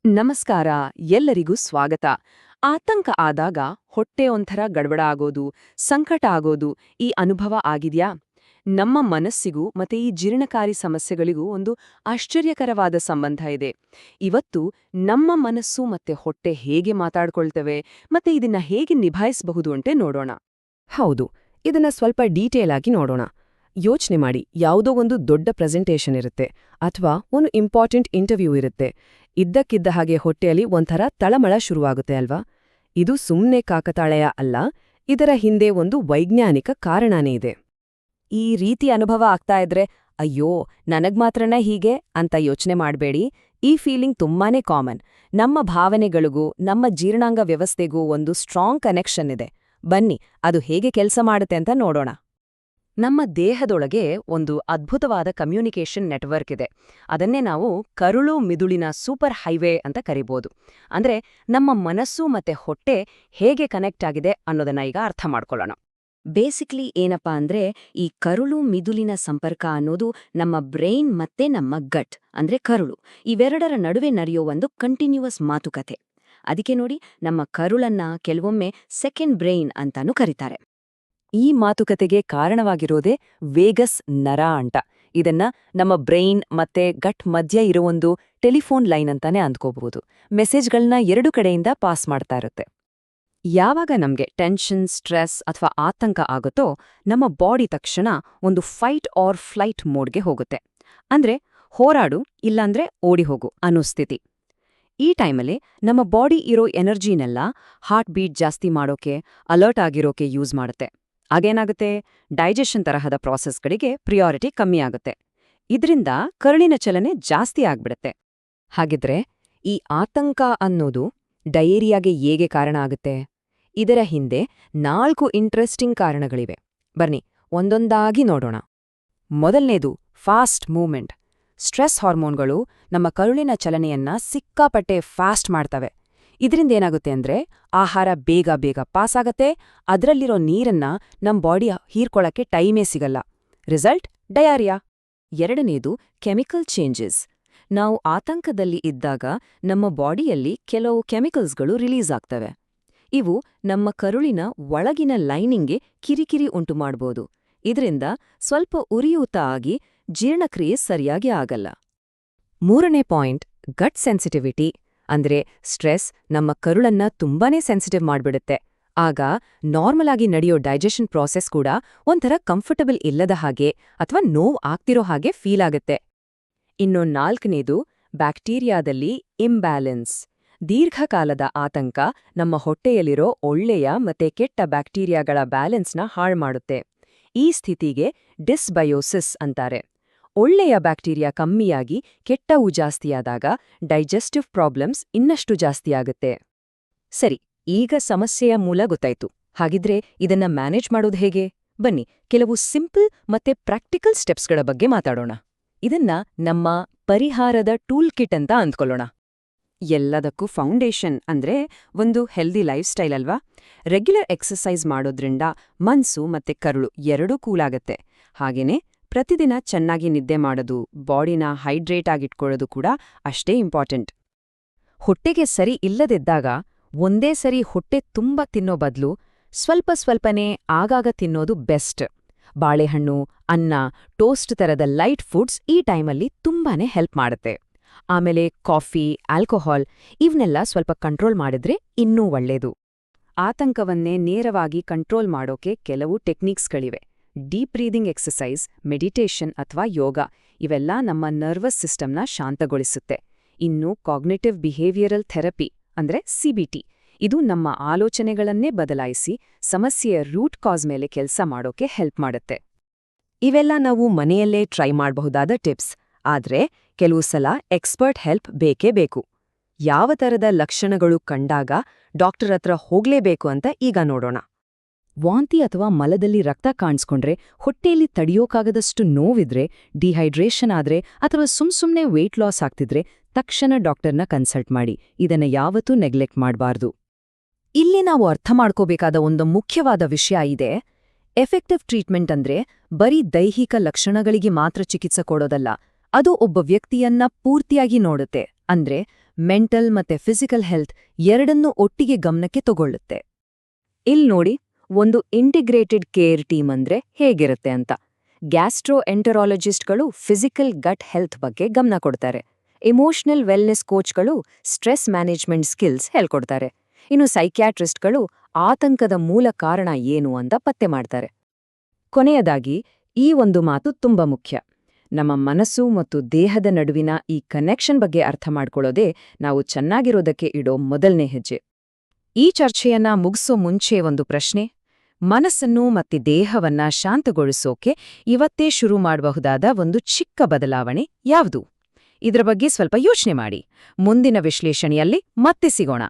ನಮಸ್ಕಾರ. ಎಲ್ಲರಿಗೂ ಸ್ವಾಗತ. ಆತಂಕ ಆದಾಗ ಹೊಟ್ಟೆ ಒಂಥರ ಗಡಬಡ ಆಗೋದು, ಸಂಕಟ ಆಗೋದು ಈ ಅನುಭವ ಆಗಿದ್ಯಾ? ನಮ್ಮ ಮನಸ್ಸಿಗೂ ಮತ್ತೆ ಈ ಜೀರ್ಣಕಾರಿ ಸಮಸ್ಯೆಗಳಿಗೂ ಒಂದು ಆಶ್ಚರ್ಯಕರವಾದ ಸಂಬಂಧ ಇದೆ. ಇವತ್ತು ನಮ್ಮ ಮನಸ್ಸು ಮತ್ತೆ ಹೊಟ್ಟೆ ಹೇಗೆ ಮಾತಾಡ್ಕೊಳ್ತವೆ ಮತ್ತೆ ಇದನ್ನ ಹೇಗೆ ನಿಭಾಯಿಸಬಹುದು ಅಂತ ನೋಡೋಣ. ಹೌದು, ಇದನ್ನ ಸ್ವಲ್ಪ ಡೀಟೇಲ್ ಆಗಿ ನೋಡೋಣ. ಯೋಚನೆ ಮಾಡಿ, ಯಾವುದೋ ಒಂದು ದೊಡ್ಡ ಪ್ರೆಸೆಂಟೇಷನ್ ಇರುತ್ತೆ ಅಥವಾ ಒಂದು ಇಂಪಾರ್ಟೆಂಟ್ ಇಂಟರ್ವ್ಯೂ ಇರುತ್ತೆ. ಇದ್ದಕ್ಕಿದ್ದ ಹಾಗೆ ಹೊಟ್ಟೆಯಲ್ಲಿ ಒಂಥರ ತಳಮಳ ಶುರುವಾಗುತ್ತೆ ಅಲ್ವಾ? ಇದು ಸುಮ್ನೆ ಕಾಕತಾಳಯ ಅಲ್ಲ, ಇದರ ಹಿಂದೆ ಒಂದು ವೈಜ್ಞಾನಿಕ ಕಾರಣನೇ ಇದೆ. ಈ ರೀತಿ ಅನುಭವ ಆಗ್ತಾ ಇದ್ರೆ ಅಯ್ಯೋ ನನಗ್ ಮಾತ್ರನೇ ಹೀಗೆ ಅಂತ ಯೋಚನೆ ಮಾಡ್ಬೇಡಿ. ಈ ಫೀಲಿಂಗ್ ತುಂಬಾನೇ ಕಾಮನ್. ನಮ್ಮ ಭಾವನೆಗಳಿಗೂ ನಮ್ಮ ಜೀರ್ಣಾಂಗ ವ್ಯವಸ್ಥೆಗೂ ಒಂದು ಸ್ಟ್ರಾಂಗ್ ಕನೆಕ್ಷನ್ ಇದೆ. ಬನ್ನಿ ಅದು ಹೇಗೆ ಕೆಲಸ ಮಾಡುತ್ತೆ ಅಂತ ನೋಡೋಣ. ನಮ್ಮ ದೇಹದೊಳಗೆ ಒಂದು ಅದ್ಭುತವಾದ ಕಮ್ಯುನಿಕೇಷನ್ ನೆಟ್ವರ್ಕ್ ಇದೆ. ಅದನ್ನೇ ನಾವು ಕರುಳು ಮಿದುಳಿನ ಸೂಪರ್ ಹೈವೇ ಅಂತ ಕರಿಬೋದು. ಅಂದ್ರೆ ನಮ್ಮ ಮನಸ್ಸು ಮತ್ತೆ ಹೊಟ್ಟೆ ಹೇಗೆ ಕನೆಕ್ಟ್ ಆಗಿದೆ ಅನ್ನೋದನ್ನ ಈಗ ಅರ್ಥ ಮಾಡ್ಕೊಳ್ಳೋಣ. ಬೇಸಿಕ್ಲಿ ಏನಪ್ಪಾ ಅಂದ್ರೆ ಈ ಕರುಳು ಮಿದುಳಿನ ಸಂಪರ್ಕ ಅನ್ನೋದು ನಮ್ಮ ಬ್ರೈನ್ ಮತ್ತೆ ನಮ್ಮ ಗಟ್ ಅಂದ್ರೆ ಕರುಳು ಇವೆರಡರ ನಡುವೆ ನಡೆಯೋ ಒಂದು ಕಂಟಿನ್ಯೂವಸ್ ಮಾತುಕತೆ. ಅದಕ್ಕೆ ನೋಡಿ, ನಮ್ಮ ಕರುಳನ್ನ ಕೆಲವೊಮ್ಮೆ ಸೆಕೆಂಡ್ ಬ್ರೈನ್ ಅಂತಾನೂ ಕರೀತಾರೆ. ಈ ಮಾತುಕತೆಗೆ ಕಾರಣವಾಗಿರೋದೇ ವೇಗಸ್ ನರ ಅಂತ. ಇದನ್ನ ನಮ್ಮ ಬ್ರೈನ್ ಮತ್ತೆ ಗಟ್ ಮಧ್ಯ ಇರೋ ಒಂದು ಟೆಲಿಫೋನ್ ಲೈನ್ ಅಂತಾನೆ ಅಂದ್ಕೋಬಹುದು. ಮೆಸೇಜ್ಗಳನ್ನ ಎರಡು ಕಡೆಯಿಂದ ಪಾಸ್ ಮಾಡ್ತಾ ಇರುತ್ತೆ. ಯಾವಾಗ ನಮ್ಗೆ ಟೆನ್ಷನ್, ಸ್ಟ್ರೆಸ್ ಅಥವಾ ಆತಂಕ ಆಗುತ್ತೋ ನಮ್ಮ ಬಾಡಿ ತಕ್ಷಣ ಒಂದು ಫೈಟ್ ಆರ್ ಫ್ಲೈಟ್ ಮೋಡ್ಗೆ ಹೋಗುತ್ತೆ. ಅಂದ್ರೆ ಹೋರಾಡು ಇಲ್ಲಾಂದ್ರೆ ಓಡಿ ಹೋಗು ಅನ್ನೋ ಸ್ಥಿತಿ. ಈ ಟೈಮಲ್ಲಿ ನಮ್ಮ ಬಾಡಿ ಇರೋ ಎನರ್ಜಿನೆಲ್ಲ ಹಾರ್ಟ್ ಬೀಟ್ ಜಾಸ್ತಿ ಮಾಡೋಕೆ, ಅಲರ್ಟ್ ಆಗಿರೋಕೆ ಯೂಸ್ ಮಾಡುತ್ತೆ. ಆಗೇನಾಗುತ್ತೆ, ಡೈಜೆಷನ್ ತರಹದ ಪ್ರಾಸೆಸ್ಗಳಿಗೆ ಪ್ರಿಯಾರಿಟಿ ಕಮ್ಮಿ ಆಗುತ್ತೆ. ಇದರಿಂದ ಕರುಳಿನ ಚಲನೆ ಜಾಸ್ತಿ ಆಗ್ಬಿಡುತ್ತೆ. ಹಾಗಿದ್ರೆ ಈ ಆತಂಕ ಅನ್ನೋದು ಡಯೇರಿಯಾಗೆ ಹೇಗೆ ಕಾರಣ ಆಗುತ್ತೆ? ಇದರ ಹಿಂದೆ 4 ಇಂಟ್ರೆಸ್ಟಿಂಗ್ ಕಾರಣಗಳಿವೆ. ಬನ್ನಿ ಒಂದೊಂದಾಗಿ ನೋಡೋಣ. ಮೊದಲನೇದು ಫಾಸ್ಟ್ ಮೂವ್ಮೆಂಟ್. ಸ್ಟ್ರೆಸ್ ಹಾರ್ಮೋನ್ಗಳು ನಮ್ಮ ಕರುಳಿನ ಚಲನೆಯನ್ನ ಸಿಕ್ಕಾಪಟ್ಟೆ ಫಾಸ್ಟ್ ಮಾಡ್ತವೆ. ಇದರಿಂದ ಏನಾಗುತ್ತೆ ಅಂದ್ರೆ ಆಹಾರ ಬೇಗ ಬೇಗ ಪಾಸ್ ಆಗತ್ತೆ, ಅದರಲ್ಲಿರೋ ನೀರನ್ನ ನಮ್ ಬಾಡಿ ಹೀರ್ಕೊಳಕ್ಕೆ ಟೈಮೇ ಸಿಗಲ್ಲ. ರಿಸಲ್ಟ್ ಡಯಾರಿಯಾ. ಎರಡನೇದು ಕೆಮಿಕಲ್ ಚೇಂಜಸ್. ನಾವು ಆತಂಕದಲ್ಲಿ ಇದ್ದಾಗ ನಮ್ಮ ಬಾಡಿಯಲ್ಲಿ ಕೆಲವು ಕೆಮಿಕಲ್ಸ್ಗಳು ರಿಲೀಸ್ ಆಗ್ತವೆ. ಇವು ನಮ್ಮ ಕರುಳಿನ ಒಳಗಿನ ಲೈನಿಂಗ್ಗೆ ಕಿರಿಕಿರಿ ಉಂಟು ಮಾಡ್ಬೋದು. ಇದರಿಂದ ಸ್ವಲ್ಪ ಉರಿಯೂತ ಆಗಿ ಜೀರ್ಣಕ್ರಿಯೆ ಸರಿಯಾಗಿ ಆಗಲ್ಲ. ಮೂರನೇ ಪಾಯಿಂಟ್ ಗಟ್ ಸೆನ್ಸಿಟಿವಿಟಿ. ಅಂದ್ರೆ ಸ್ಟ್ರೆಸ್ ನಮ್ಮ ಕರುಳನ್ನ ತುಂಬಾನೇ ಸೆನ್ಸಿಟಿವ್ ಮಾಡ್ಬಿಡುತ್ತೆ. ಆಗ ನಾರ್ಮಲ್ ಆಗಿ ನಡೆಯೋ ಡೈಜೆಷನ್ ಪ್ರಾಸೆಸ್ ಕೂಡ ಒಂಥರ ಕಂಫರ್ಟಬಲ್ ಇಲ್ಲದ ಹಾಗೆ ಅಥವಾ ನೋವು ಆಗ್ತಿರೋ ಹಾಗೆ ಫೀಲ್ ಆಗತ್ತೆ. ಇನ್ನು 4ನೇದು ಬ್ಯಾಕ್ಟೀರಿಯಾದಲ್ಲಿ ಇಂಬ್ಯಾಲೆನ್ಸ್. ದೀರ್ಘಕಾಲದ ಆತಂಕ ನಮ್ಮ ಹೊಟ್ಟೆಯಲ್ಲಿರೋ ಒಳ್ಳೆಯ ಮತ್ತೆ ಕೆಟ್ಟ ಬ್ಯಾಕ್ಟೀರಿಯಾಗಳ ಬ್ಯಾಲೆನ್ಸ್ನ ಹಾಳು ಮಾಡುತ್ತೆ. ಈ ಸ್ಥಿತಿಗೆ ಡಿಸ್ಬಯೋಸಿಸ್ ಅಂತಾರೆ. ಒಳ್ಳೆಯ ಬ್ಯಾಕ್ಟೀರಿಯಾ ಕಮ್ಮಿಯಾಗಿ ಕೆಟ್ಟವು ಜಾಸ್ತಿಯಾದಾಗ ಡೈಜೆಸ್ಟಿವ್ ಪ್ರಾಬ್ಲಮ್ಸ್ ಇನ್ನಷ್ಟು ಜಾಸ್ತಿಯಾಗುತ್ತೆ. ಸರಿ, ಈಗ ಸಮಸ್ಯೆಯ ಮೂಲ ಗೊತ್ತಾಯ್ತು. ಹಾಗಿದ್ರೆ ಇದನ್ನ ಮ್ಯಾನೇಜ್ ಮಾಡೋದು ಹೇಗೆ? ಬನ್ನಿ ಕೆಲವು ಸಿಂಪಲ್ ಮತ್ತೆ ಪ್ರಾಕ್ಟಿಕಲ್ ಸ್ಟೆಪ್ಸ್ಗಳ ಬಗ್ಗೆ ಮಾತಾಡೋಣ. ಇದನ್ನ ನಮ್ಮ ಪರಿಹಾರದ ಟೂಲ್ ಕಿಟ್ ಅಂತ ಅಂದ್ಕೊಳ್ಳೋಣ. ಎಲ್ಲದಕ್ಕೂ ಫೌಂಡೇಶನ್ ಅಂದ್ರೆ ಒಂದು ಹೆಲ್ದಿ ಲೈಫ್ ಸ್ಟೈಲ್ ಅಲ್ವಾ? ರೆಗ್ಯುಲರ್ ಎಕ್ಸರ್ಸೈಸ್ ಮಾಡೋದ್ರಿಂದ ಮನ್ಸು ಮತ್ತೆ ಕರುಳು ಎರಡೂ ಕೂಲಾಗತ್ತೆ. ಹಾಗೇನೆ ಪ್ರತಿದಿನ ಚೆನ್ನಾಗಿ ನಿದ್ದೆ ಮಾಡೋದು, ಬಾಡಿನ ಹೈಡ್ರೇಟ್ ಆಗಿಟ್ಕೊಳ್ಳೋದು ಕೂಡ ಅಷ್ಟೇ ಇಂಪಾರ್ಟೆಂಟ್. ಹೊಟ್ಟೆಗೆ ಸರಿ ಇಲ್ಲದಿದ್ದಾಗ ಒಂದೇ ಸರಿ ಹೊಟ್ಟೆ ತುಂಬ ತಿನ್ನೋ ಬದಲು ಸ್ವಲ್ಪ ಸ್ವಲ್ಪನೇ ಆಗಾಗ ತಿನ್ನೋದು ಬೆಸ್ಟ್. ಬಾಳೆಹಣ್ಣು, ಅನ್ನ, ಟೋಸ್ಟ್ ತರದ ಲೈಟ್ ಫುಡ್ಸ್ ಈ ಟೈಮಲ್ಲಿ ತುಂಬಾನೇ ಹೆಲ್ಪ್ ಮಾಡುತ್ತೆ. ಆಮೇಲೆ ಕಾಫಿ, ಆಲ್ಕೋಹಾಲ್ ಇವನ್ನೆಲ್ಲ ಸ್ವಲ್ಪ ಕಂಟ್ರೋಲ್ ಮಾಡಿದ್ರೆ ಇನ್ನೂ ಒಳ್ಳೇದು. ಆತಂಕವನ್ನೇ ನೇರವಾಗಿ ಕಂಟ್ರೋಲ್ ಮಾಡೋಕೆ ಕೆಲವು ಟೆಕ್ನಿಕ್ಸ್ಗಳಿವೆ. ಡೀಪ್ ಬ್ರೀದಿಂಗ್ ಎಕ್ಸರ್ಸೈಸ್, ಮೆಡಿಟೇಷನ್ ಅಥವಾ ಯೋಗ ಇವೆಲ್ಲ ನಮ್ಮ ನರ್ವಸ್ ಸಿಸ್ಟಮ್ನ ಶಾಂತಗೊಳಿಸುತ್ತೆ. ಇನ್ನು ಕಾಗ್ನಿಟಿವ್ ಬಿಹೇವಿಯರಲ್ ಥೆರಪಿ ಅಂದ್ರೆ ಸಿಬಿಟಿ, ಇದು ನಮ್ಮ ಆಲೋಚನೆಗಳನ್ನೇ ಬದಲಾಯಿಸಿ ಸಮಸ್ಯೆಯ ರೂಟ್ ಕಾಸ್ ಮೇಲೆ ಕೆಲಸ ಮಾಡೋಕೆ ಹೆಲ್ಪ್ ಮಾಡುತ್ತೆ. ಇವೆಲ್ಲ ನಾವು ಮನೆಯಲ್ಲೇ ಟ್ರೈ ಮಾಡಬಹುದಾದ ಟಿಪ್ಸ್. ಆದ್ರೆ ಕೆಲವು ಸಲ ಎಕ್ಸ್ಪರ್ಟ್ ಹೆಲ್ಪ್ ಬೇಕೇ ಬೇಕು. ಯಾವ ತರದ ಲಕ್ಷಣಗಳು ಕಂಡಾಗ ಡಾಕ್ಟರ್ ಹತ್ರ ಹೋಗ್ಲೇಬೇಕು ಅಂತ ಈಗ ನೋಡೋಣ. ವಾಂತಿ ಅಥವಾ ಮಲದಲ್ಲಿ ರಕ್ತ ಕಾಣಿಸ್ಕೊಂಡ್ರೆ, ಹೊಟ್ಟೆಯಲ್ಲಿ ತಡಿಯೋಕಾಗದಷ್ಟು ನೋವಿದ್ರೆ, ಡಿಹೈಡ್ರೇಷನ್ ಆದ್ರೆ ಅಥವಾ ಸುಮ್ಸುಮ್ನೆ ವೆಯ್ಟ್ ಲಾಸ್ ಆಗ್ತಿದ್ರೆ ತಕ್ಷಣ ಡಾಕ್ಟರ್ನ ಕನ್ಸಲ್ಟ್ ಮಾಡಿ. ಇದನ್ನ ಯಾವತ್ತೂ ನೆಗ್ಲೆಕ್ಟ್ ಮಾಡಬಾರ್ದು. ಇಲ್ಲಿ ನಾವು ಅರ್ಥ ಮಾಡ್ಕೋಬೇಕಾದ ಒಂದು ಮುಖ್ಯವಾದ ವಿಷಯ ಇದೆ. ಎಫೆಕ್ಟಿವ್ ಟ್ರೀಟ್ಮೆಂಟ್ ಅಂದ್ರೆ ಬರೀ ದೈಹಿಕ ಲಕ್ಷಣಗಳಿಗೆ ಮಾತ್ರ ಚಿಕಿತ್ಸೆ ಕೊಡೋದಲ್ಲ, ಅದು ಒಬ್ಬ ವ್ಯಕ್ತಿಯನ್ನ ಪೂರ್ತಿಯಾಗಿ ನೋಡುತ್ತೆ. ಅಂದ್ರೆ ಮೆಂಟಲ್ ಮತ್ತೆ ಫಿಸಿಕಲ್ ಹೆಲ್ತ್ ಎರಡನ್ನೂ ಒಟ್ಟಿಗೆ ಗಮನಕ್ಕೆ ತಗೊಳ್ಳುತ್ತೆ. ಇಲ್ ನೋಡಿ, ಒಂದು ಇಂಟಿಗ್ರೇಟೆಡ್ ಕೇರ್ ಟೀಮ್ ಅಂದ್ರೆ ಹೇಗಿರುತ್ತೆ ಅಂತ. ಗ್ಯಾಸ್ಟ್ರೋ ಎಂಟರಾಲಜಿಸ್ಟ್ಗಳು ಫಿಸಿಕಲ್ ಗಟ್ ಹೆಲ್ತ್ ಬಗ್ಗೆ ಗಮನ ಕೊಡ್ತಾರೆ. ಇಮೋಷನಲ್ ವೆಲ್ನೆಸ್ ಕೋಚ್ಗಳು ಸ್ಟ್ರೆಸ್ ಮ್ಯಾನೇಜ್ಮೆಂಟ್ ಸ್ಕಿಲ್ಸ್ ಹೇಳ್ಕೊಡ್ತಾರೆ. ಇನ್ನು ಸೈಕ್ಯಾಟ್ರಿಸ್ಟ್ಗಳು ಆತಂಕದ ಮೂಲ ಕಾರಣ ಏನು ಅಂತ ಪತ್ತೆ ಮಾಡ್ತಾರೆ. ಕೊನೆಯದಾಗಿ ಈ ಒಂದು ಮಾತು ತುಂಬಾ ಮುಖ್ಯ. ನಮ್ಮ ಮನಸ್ಸು ಮತ್ತು ದೇಹದ ನಡುವಿನ ಈ ಕನೆಕ್ಷನ್ ಬಗ್ಗೆ ಅರ್ಥ ಮಾಡ್ಕೊಳ್ಳೋದೇ ನಾವು ಚೆನ್ನಾಗಿರೋದಕ್ಕೆ ಇಡೋ ಮೊದಲನೇ ಹೆಜ್ಜೆ. ಈ ಚರ್ಚೆಯನ್ನ ಮುಗಿಸೋ ಮುಂಚೆ ಒಂದು ಪ್ರಶ್ನೆ: ಮನಸ್ಸನ್ನು ಮತ್ತೆ ದೇಹವನ್ನ ಶಾಂತಗೊಳಿಸೋಕೆ ಇವತ್ತೇ ಶುರು ಮಾಡಬಹುದಾದ ಒಂದು ಚಿಕ್ಕ ಬದಲಾವಣೆ ಯಾವುದು? ಇದರ ಬಗ್ಗೆ ಸ್ವಲ್ಪ ಯೋಚನೆ ಮಾಡಿ. ಮುಂದಿನ ವಿಶ್ಲೇಷಣೆಯಲ್ಲಿ ಮತ್ತೆ ಸಿಗೋಣ.